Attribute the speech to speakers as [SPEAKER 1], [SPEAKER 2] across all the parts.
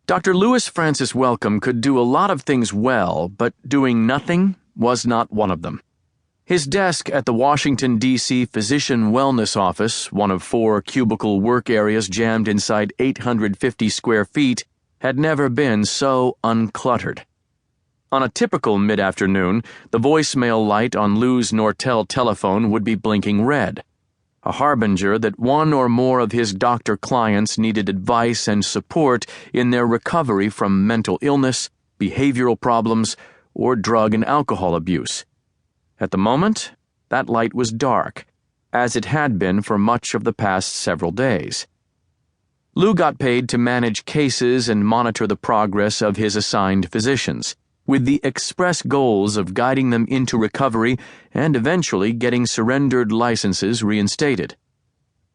[SPEAKER 1] Dr. Lewis Francis Wellcome could do a lot of things well, but doing nothing was not one of them. His desk at the Washington, D.C. Physician Wellness Office, one of 4 cubicle work areas jammed inside 850 square feet, had never been so uncluttered. On a typical mid-afternoon, the voicemail light on Lou's Nortel telephone would be blinking red, a harbinger that one or more of his doctor clients needed advice and support in their recovery from mental illness, behavioral problems, or drug and alcohol abuse. At the moment, that light was dark, as it had been for much of the past several days. Lou got paid to manage cases and monitor the progress of his assigned physicians, with the express goals of guiding them into recovery and eventually getting surrendered licenses reinstated.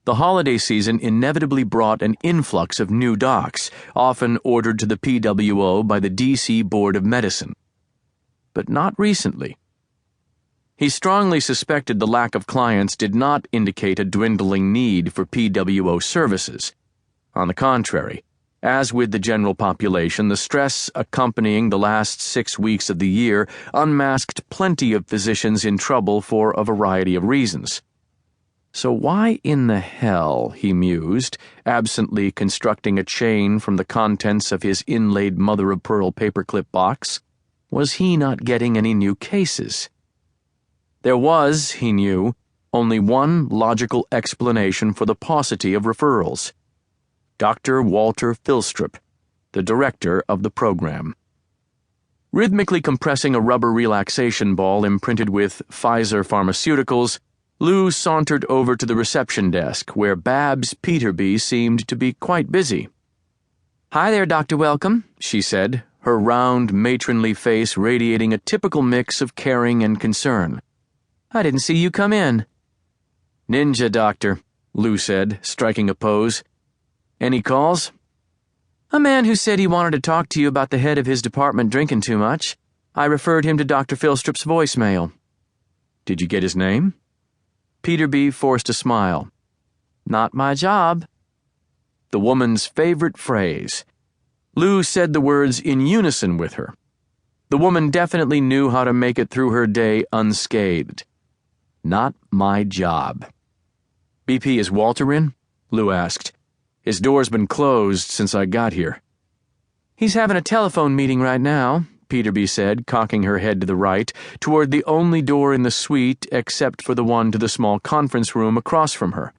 [SPEAKER 1] The holiday season inevitably brought an influx of new docs, often ordered to the PWO by the D.C. Board of Medicine. But not recently. He strongly suspected the lack of clients did not indicate a dwindling need for PWO services. On the contrary, as with the general population, the stress accompanying the last 6 weeks of the year unmasked plenty of physicians in trouble for a variety of reasons. So why in the hell, he mused, absently constructing a chain from the contents of his inlaid mother-of-pearl paperclip box, was he not getting any new cases? There was, he knew, only one logical explanation for the paucity of referrals. Dr. Walter Philstrop, the director of the program. Rhythmically compressing a rubber relaxation ball imprinted with Pfizer Pharmaceuticals, Lou sauntered over to the reception desk, where Babs Peterby seemed to be quite busy. "Hi there, Dr. Wellcome," she said, her round, matronly face radiating a typical mix of caring and concern. "I didn't see you come in." "Ninja doctor," Lou said, striking a pose. "Any calls?" "A man who said he wanted to talk to you about the head of his department drinking too much. I referred him to Dr. Philstrop's voicemail." "Did you get his name?" Peterby forced a smile. "Not my job." The woman's favorite phrase. Lou said the words in unison with her. The woman definitely knew how to make it through her day unscathed. Not my job. "BP, is Walter in?" Lou asked. "His door's been closed since I got here." "He's having a telephone meeting right now," Peterby said, cocking her head to the right, toward the only door in the suite except for the one to the small conference room across from her.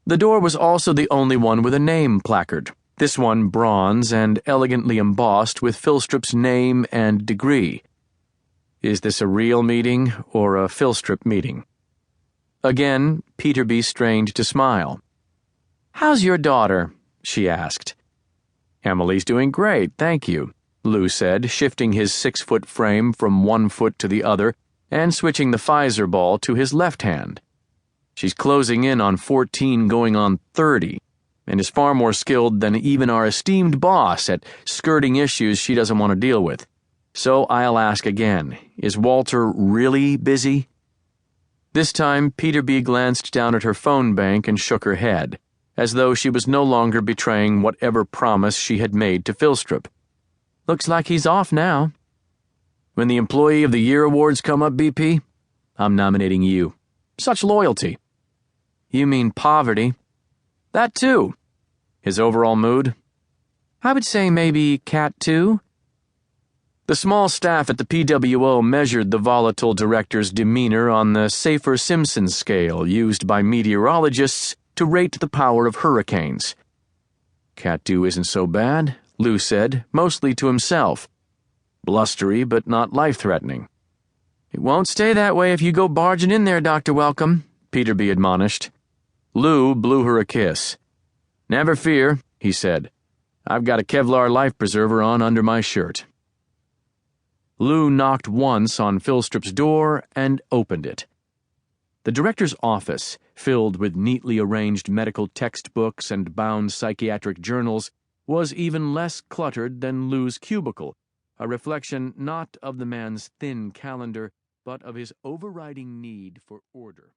[SPEAKER 1] The door was also the only one with a name placard, this one bronze and elegantly embossed with Philstrop's name and degree. Is this a real meeting or a Philstrop meeting? Again, Peterby strained to smile. "How's your daughter?" she asked. "Emily's doing great, thank you," Lou said, shifting his 6-foot frame from one foot to the other and switching the Pfizer ball to his left hand. "She's closing in on 14 going on 30, and is far more skilled than even our esteemed boss at skirting issues she doesn't want to deal with. So I'll ask again, is Walter really busy?" This time, Peterby glanced down at her phone bank and shook her head, as though she was no longer betraying whatever promise she had made to Philstrop. "Looks like he's off now." "When the Employee of the Year awards come up, BP, I'm nominating you. Such loyalty." "You mean poverty?" "That too." "His overall mood?" "I would say maybe Cat 2. The small staff at the PWO measured the volatile director's demeanor on the Safer-Simpson scale used by meteorologists to rate the power of hurricanes. "Cat 2 isn't so bad," Lou said, mostly to himself. "Blustery, but not life-threatening." "It won't stay that way if you go barging in there, Dr. Wellcome," Peterby admonished. Lou blew her a kiss. "Never fear," he said. "I've got a Kevlar life preserver on under my shirt." Lou knocked once on Philstrop's door and opened it. The director's office, filled with neatly arranged medical textbooks and bound psychiatric journals, was even less cluttered than Lou's cubicle, a reflection not of the man's thin calendar, but of his overriding need for order.